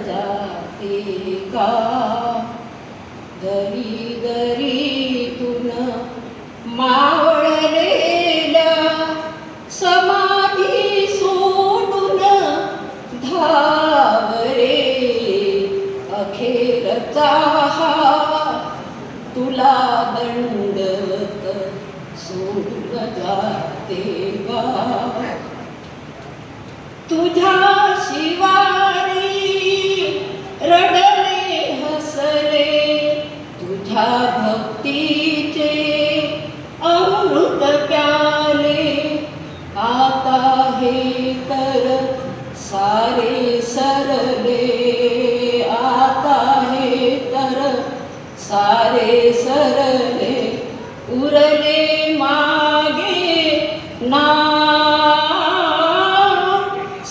जाते का दरी दरीतून मावळलेल्या समाधी सोडून धावरे अखेरचा हा तुला दंडवत सोडून जाते का तुझ्या शिवारी रडले हसले तुझ्या भक्तीचे अमृत प्याले आता हे तर सारे सरले आता हे तर सारे सरले उरले मागे ना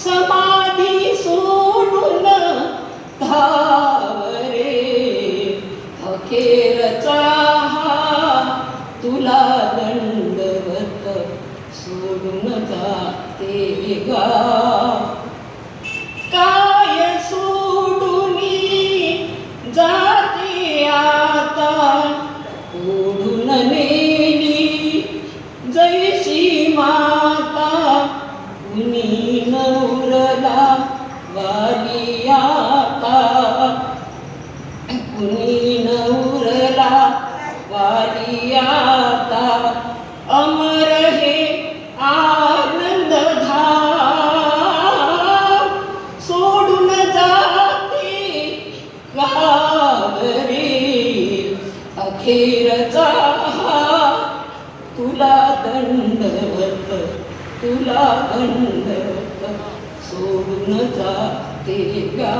समाधी सोडून धावरे अखेरचा हा तुला दंडवत सोडून जाते गा काय सोडून जाते आता ओढून नेली जैशी माता कुणी नवरला वाली आता कुणी नवरला वाली आता अमर हे आनंद धाम सोडून जाते गावरे अखेरचा हा तुला दंडवत तुला दंडवत सोडून जाते गा